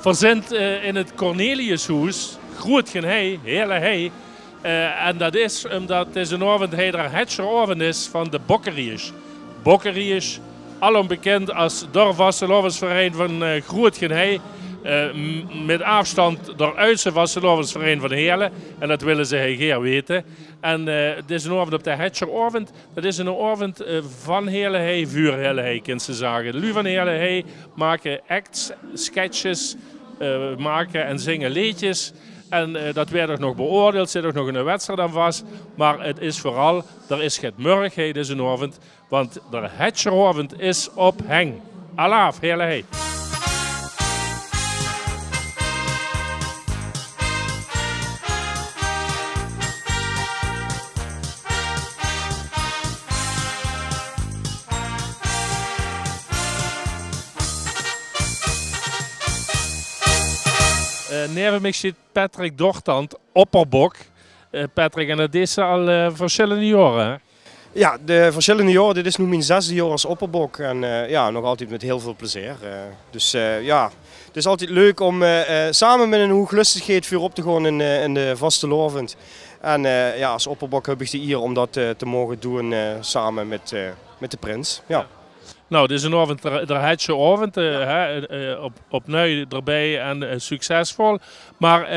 verzint in het Corneliushuis, groot geen hei, hele hei. En dat is omdat het is een avond er hetscheravond is van de Bokkeriërs. Bokkeriërs, alom bekend als dorpsvastelovensverein van Groot geen hei. Met afstand de oudste vastelovensverein van Heerlen. En dat willen ze heel weten. En het is een avond op de hetscheravond. Dat is een avond van Heerlen hei, vuur Heerlen hei, kunt ze zeggen. De lui van Heerlen hei maken acts, sketches, maken en zingen liedjes. En dat werd ook nog beoordeeld, zit ook nog in een wedstrijd aan vast. Maar het is vooral, er is geen morgen deze avond, want de hetscheravond is op heng. Alaaf, hele hei. Neven mij zit Patrick Dortand, opperbok. Patrick, en dat is al verschillende jaren, hè? Ja, de verschillende jaren. Dit is nu mijn 6e jaar als opperbok. En ja, nog altijd met heel veel plezier. Dus ja, het is altijd leuk om samen met een hooglustigheid vuur op te gaan in de vastelovend. En ja, als opperbok heb ik de eer om dat te mogen doen samen met de prins. Ja. Nou, dit is een avond, daar had je avond, opnieuw erbij en succesvol. Maar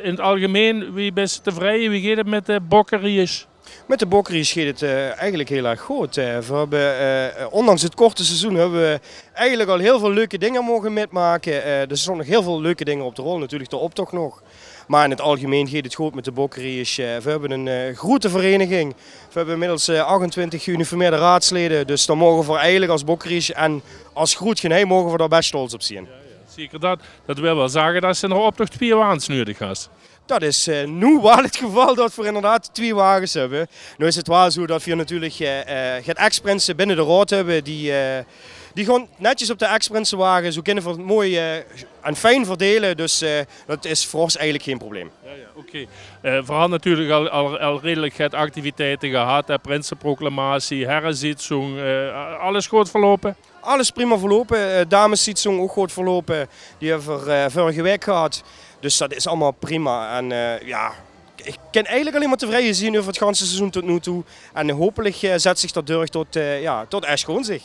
in het algemeen, wie ben je tevreden? Wie gaat het met de Bokkeriërs? Met de Bokkeriërs gaat het eigenlijk heel erg goed. We hebben, ondanks het korte seizoen hebben we eigenlijk al heel veel leuke dingen mogen metmaken. Er zijn nog heel veel leuke dingen op de rol, natuurlijk de optocht nog. Maar in het algemeen gaat het goed met de Bokkeriërs. We hebben een grote vereniging. We hebben inmiddels 28 geuniformeerde raadsleden. Dus dan mogen we eigenlijk als Bokkeriërs en als Groot geen hei mogen we daar best stolz op zijn. Zeker dat. Dat wil wel zeggen dat ze in de optocht 2 wagens nodig is. Dat is nu wel het geval dat we inderdaad 2 wagens hebben. Nu is het wel zo dat we natuurlijk het ex-prinsen binnen de raad hebben. Die gaan netjes op de ex-prinsen wagen. Zo kunnen we het mooi en fijn verdelen. Dus dat is voor ons eigenlijk geen probleem. Ja, oké. We hadden natuurlijk al redelijk wat activiteiten gehad. Prinsenproclamatie, herrenzitsing. Alles goed verlopen? Alles prima verlopen. Dameszitsing ook goed verlopen. Die hebben we vorige week gehad. Dus dat is allemaal prima. En ja, ik kan eigenlijk alleen maar tevreden zien over het ganse seizoen tot nu toe. En hopelijk zet zich dat door tot Eschgoen zich.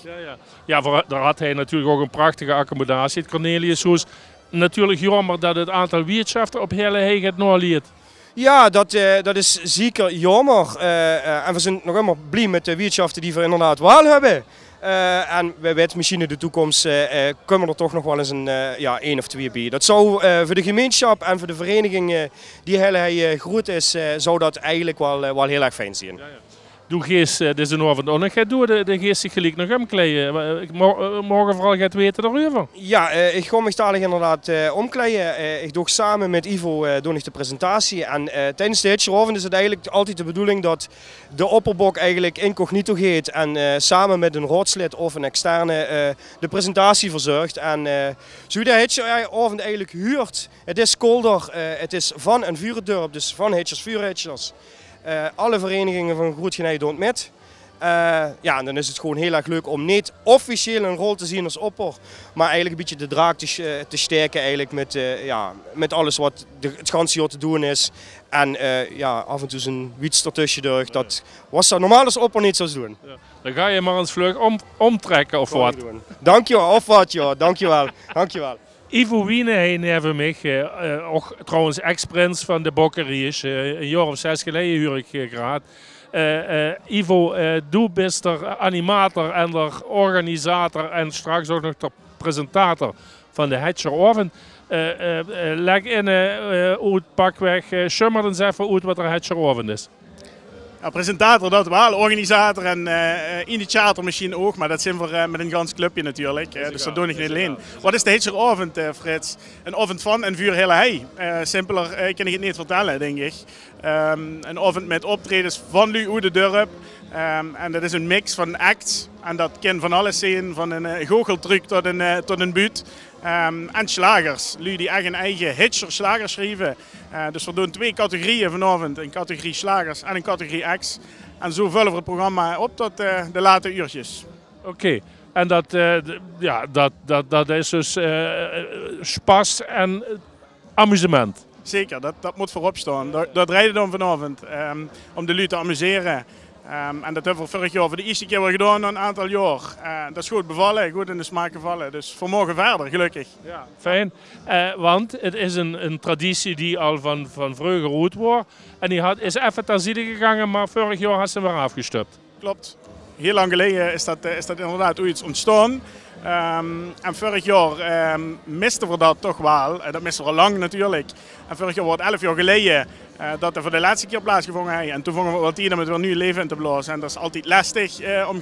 Ja, daar had hij natuurlijk ook een prachtige accommodatie. Het Corneliushuis. Natuurlijk jammer dat het aantal wirtschaften op hele hei gaat naliet. Ja, dat is zeker jammer. En we zijn nog helemaal blij met de wirtschaften die we inderdaad wel hebben. En wij weten misschien in de toekomst kunnen er toch nog wel eens een 1 of 2 bij. Dat zou voor de gemeenschap en voor de vereniging die heel groot is, zou dat eigenlijk wel heel erg fijn zijn. Doe geest deze avond ook nog door de geest zich gelijk nog omkleden. Morgen vooral gaat weten daarover. Ja, ik ga me dadelijk inderdaad omkleden. Ik doe samen met Ivo doe ik de presentatie. En tijdens de hetscheravond is het eigenlijk altijd de bedoeling dat de opperbok eigenlijk incognito gaat. En samen met een raadslid of een externe de presentatie verzorgt. En zo de hetscheravond eigenlijk huurt. Het is kolder, het is van een vurendorp, dus van hetschers, vuurhetschers. Alle verenigingen van Groot geen hei doen met. Ja, en dan is het gewoon heel erg leuk om niet officieel een rol te zien als opper, maar eigenlijk een beetje de draak te sterken eigenlijk met alles wat het ganse jaar te doen is. En ja, af en toe een wiets ertussen door. Dat was dat normaal als opper niet zou doen. Ja. Dan ga je maar eens vlug omtrekken of wat. Dankjewel, of wat ja, dankjewel. Dankjewel. Ivo Wiene heeft mij, ook trouwens ex-prins van de Bokkeriërs, een jaar of 6 geleden huur ik gehad. Ivo, du bent de animator en de organisator en straks ook nog de presentator van de hetscheravond. Leg in uit pakweg, schummer eens even uit wat er hetscheravond is. Ja, presentator dat wel, organisator en initiator misschien ook, maar dat zijn we met een gans clubje natuurlijk, dus dat doe ik niet alleen. Wat is de hetscheravond, Frits? Een avond van en vuur hele hei. Simpeler kan ik het niet vertellen, denk ik. Een avond met optredens van Lu uit de dorp. En dat is een mix van acts en dat kan van alles zijn, van een goocheltruc tot een buut. En slagers, lui die echt een eigen hitcher slagers schrijven. Dus we doen 2 categorieën vanavond, een categorie slagers en een categorie acts. En zo vullen we het programma op tot de late uurtjes. Oké, En dat is dus spas en amusement. Zeker, dat moet voorop staan. Dat rijden we dan vanavond, om de lui te amuseren. En dat hebben we vorig jaar voor de eerste keer weer gedaan na een aantal jaar. Dat is goed bevallen, goed in de smaak gevallen. Dus we mogen verder, gelukkig. Ja, fijn. Want het is een traditie die al van vroeger goed was. En die is even ter zijde gegaan, maar vorig jaar had ze weer afgestopt. Klopt. Heel lang geleden is dat inderdaad iets ontstaan. En vorig jaar misten we dat toch wel. Dat misten we al lang natuurlijk. En vorig jaar was het 11 jaar geleden dat er voor de laatste keer plaatsgevonden heeft. En toen vonden we wel tijd om het weer nieuw leven in te blazen. En dat is altijd lastig om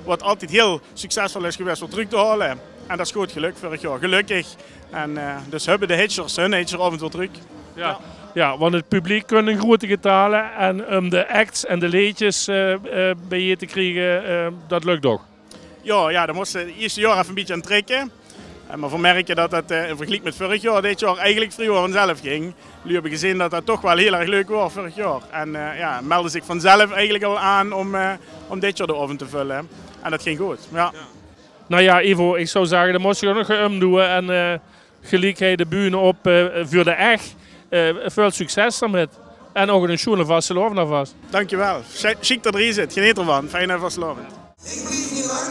wat altijd heel succesvol is geweest weer terug te halen. En dat is goed gelukt vorig jaar, gelukkig. En dus hebben de hitchers hun hitcheravond weer terug. Ja, want het publiek kan in grote getalen. En om de acts en de liedjes bij je te krijgen, dat lukt toch? Ja, dan moesten we het eerste jaar even een beetje aan trekken. Maar we merken dat het in vergelijking met vorig jaar, dit jaar eigenlijk vroeger vanzelf ging. Jullie hebben gezien dat dat toch wel heel erg leuk was vorig jaar. En melden zich vanzelf eigenlijk al aan om dit jaar de oven te vullen. En dat ging goed. Ja. Nou ja, Ivo, ik zou zeggen, dan moest je nog doen. En gelijk de bühne op voor de echt. Veel succes daarmee. En ook een schoene vastelovend alvast. Dankjewel. Chic dat er zit. Geniet ervan. Fijn en vastelovend. Ik blijf niet lang,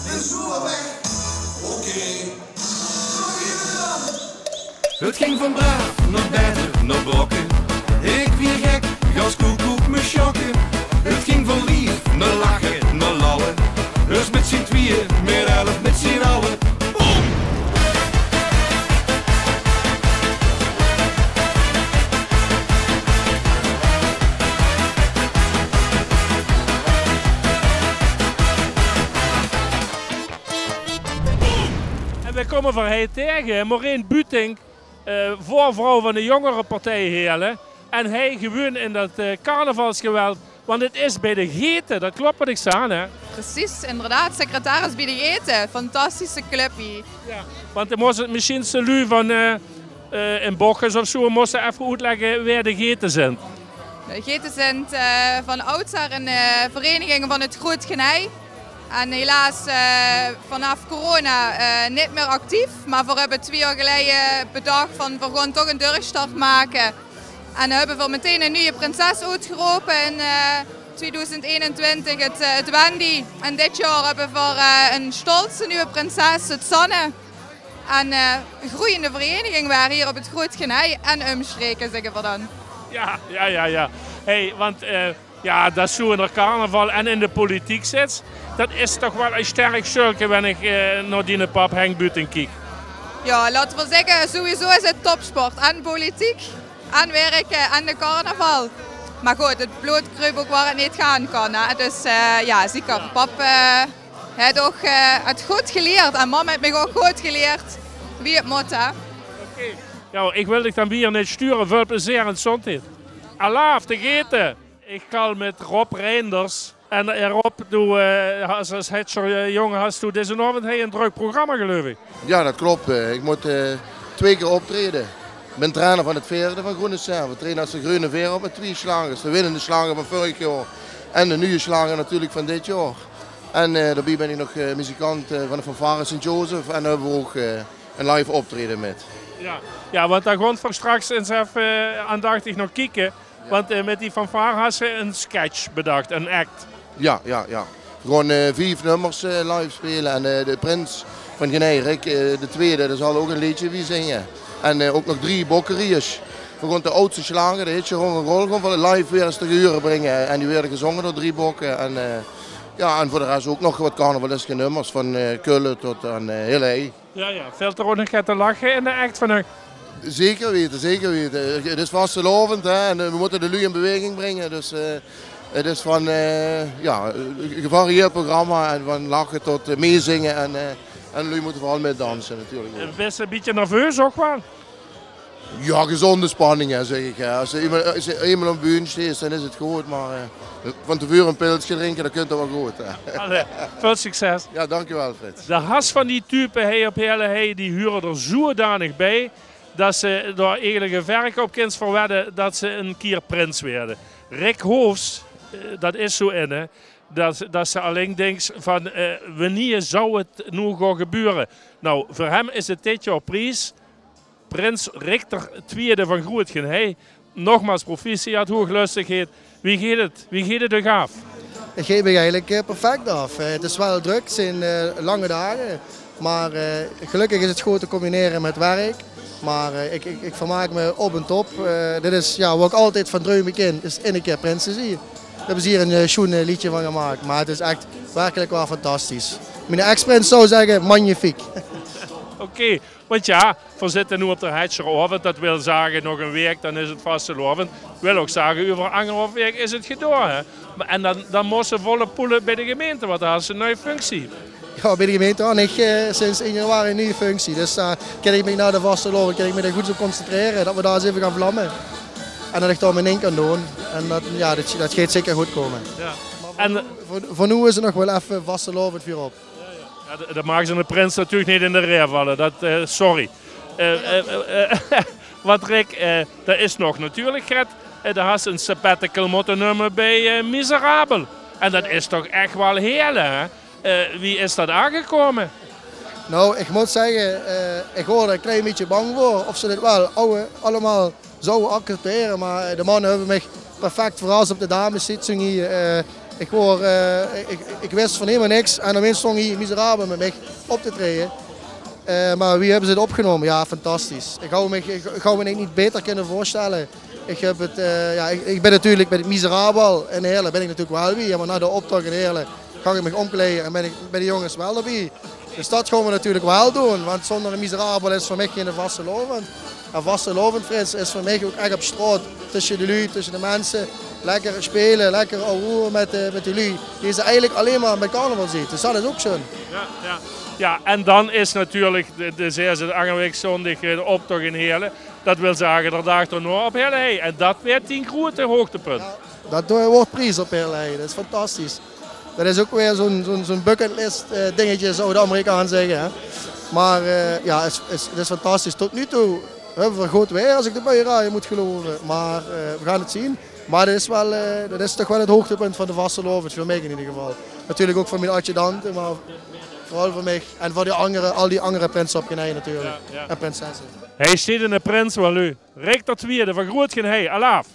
ben zo weg. Oké. Het ging van braaf naar beter naar blokken. Ik weer gek, gas koekoek me schokken. Het ging van lief naar lachen, naar lallen. Dus met z'n tweeën, meer 11 met z'n allen. Boom! We komen van hij tegen Maureen Buting, voorvrouw van de jongere partij Heerlen. En hij gewoon in dat carnavalsgeweld. Want het is bij de Geten, dat klopt wat ik zei, hè? Precies, inderdaad. Secretaris bij de Geten. Fantastische clubje. Ja, want dan moest het misschien lui van in Bochus of zo moesten even uitleggen waar de Geten zijn. De Geten zijn van oudsher een vereniging van het Groot Genij. En helaas vanaf corona niet meer actief. Maar we hebben 2 jaar geleden bedacht van we gaan toch een doorstart maken. En we hebben we meteen een nieuwe prinses uitgeroepen in 2021, het Wendy. En dit jaar hebben we een stolse nieuwe prinses, het Sanne. En een groeiende vereniging waar hier op het Groot Genij en omstreken, zeggen we dan. Ja. Hey, want dat zo in de carnaval en in de politiek zit, dat is toch wel een sterk zulke wanneer ik naar die pap Henk Buting kijk. Ja, laten we zeggen, sowieso is het topsport. En politiek, en werken, en de carnaval. Maar goed, het bloedkruip ook waar het niet gaan kan. Hè. Dus ja, zeker. Pap heeft ook het goed geleerd. En mama heeft me ook goed geleerd wie het moet. Hè. Okay. Ja, ik wil dich dan weer niet sturen. Veel plezier en zondag. Allah, te Geten. Ik ga met Rob Reinders. En Rob, als Hitcher jongen hast du deze avond een druk programma, geloof ik. Ja, dat klopt. Ik moet 2 keer optreden. Ik ben trainer van het Veerde van Groene Ster. We trainen als de Groene Veer op met 2 slagers. De winnende slager van vorig jaar en de nieuwe slager natuurlijk van dit jaar. En daarbij ben ik nog muzikant van de fanfare Sint-Jozef en daar hebben we ook een live optreden met. Ja, want daar gaan we straks eens even aandachtig nog kijken. Ja. Want met die fanfare had ze een sketch bedacht, een act. Ja. Gewoon 5 nummers live spelen en de prins van Geneirik, de tweede, daar zal ook een liedje wie zingen. En ook nog 3 bokkeriers. We gaan de oudste slager, de hitje gewoon een rol van live weer eens te geuren brengen. En die werden gezongen door 3 bokken. En, en voor de rest ook nog wat carnavaleske nummers, van Kullen tot aan Hilley. Ja, valt er ook nog te lachen in de act van Zeker weten. Het is vastelovend, hè, en we moeten de lui in beweging brengen. Dus het is van een gevarieerd programma en van lachen tot meezingen. En lui moeten vooral mee dansen natuurlijk. Ben je een beetje nerveus ook wel? Ja, gezonde spanning, hè, zeg ik. Als je eenmaal op de bühne staat, dan is het goed. Maar van tevoren een pilsje drinken, dan kunt het wel goed. Allee, veel succes. Ja, dankjewel Frits. De has van die type op Heerlen, die huren er zodanig bij dat ze door eigenlijk werk op kind voor werden dat ze een keer prins werden. Rick Hoofs, dat is zo in, hè. dat ze alleen denkt van wanneer zou het nu gaan gebeuren. Nou, voor hem is het dit jaar prijs. Prins Richter, tweede van Groot-Genij. Nogmaals proficiat, hooglustigheid. Wie geeft het er af? Ik geef het eigenlijk perfect af. Het is wel druk, het zijn lange dagen. Maar gelukkig is het goed te combineren met werk. Maar ik vermaak me op en top. Dit is wat ik altijd van droom ken, is in een keer Prins te zien. Daar hebben ze hier een schoen liedje van gemaakt. Maar het is echt werkelijk wel fantastisch. Mijn ex-prins zou zeggen, magnifiek. Oké, want ja, we zitten nu op de Hetscherovend. Dat wil zeggen nog een week, dan is het vastelovend. Wil ook zeggen, over 1,5 week is het gedaan. Hè? En dan moesten volle poelen bij de gemeente, want daar is een nieuwe functie. Ja, bij de gemeente had ik sinds 1 januari een nieuwe functie. Dus kan ik me naar de vastelovend, kan ik me er goed op concentreren. Dat we daar eens even gaan vlammen. En dat ik daar mijn ding kan doen. En dat gaat zeker goed komen. Ja. En voor nu is het nog wel even vastelovend vuur op. Ja, dat maken ze de Prins natuurlijk niet in de reer vallen. Sorry. Wat Rick, er is nog natuurlijk, Gert. Daar had een sabbatical moeten nemen bij Miserabel. En dat is toch echt wel heel, hè? Wie is dat aangekomen? Nou, ik moet zeggen, ik hoor er een klein beetje bang voor of ze dit wel allemaal zouden accepteren. Maar de mannen hebben mij perfect verrast op de dameszitting hier. Ik wist van helemaal niks en dan stond hier Miserabel met mij op te treden. Maar wie hebben ze het opgenomen? Ja, fantastisch. Ik hou me niet beter kunnen voorstellen. Ik ben natuurlijk bij het Miserabel in Heerlen ben ik natuurlijk wel bij. Maar na de optocht in Heerlen ga ik me omkleden en ben ik bij de jongens wel erbij. Dus dat gaan we natuurlijk wel doen, want zonder een Miserabel is voor mij geen vastelovend. En vastelovend, Frits, is voor mij ook echt op straat, tussen de lui, tussen de mensen. Lekker spelen, lekker ouwehoeren met de lui. Die ze eigenlijk alleen maar met carnaval ziet. Dus dat is ook zo. Ja, en dan is natuurlijk de 6e Angeweek zondag de optocht in Heerlen. Dat wil zeggen, er daagt er nog op Heerlen. En dat werd 10 grote hoogtepunt. Ja, dat wordt prijs op Heerlen. Dat is fantastisch. Dat is ook weer zo'n bucketlist dingetje, zou de Amerikaan zeggen. Hè. Maar het is fantastisch. Tot nu toe hebben we goed weer als ik de buienraaien moet geloven. Maar we gaan het zien. Maar dat is toch wel het hoogtepunt van de vastelovend, voor mij in ieder geval. Natuurlijk ook voor mijn adjudanten, maar vooral voor mij. En voor al die andere prinsen op Genij natuurlijk. En prinsessen. Hij zit in de Prins wel u. Richter Tweede van Groot-Genij. Alaaf.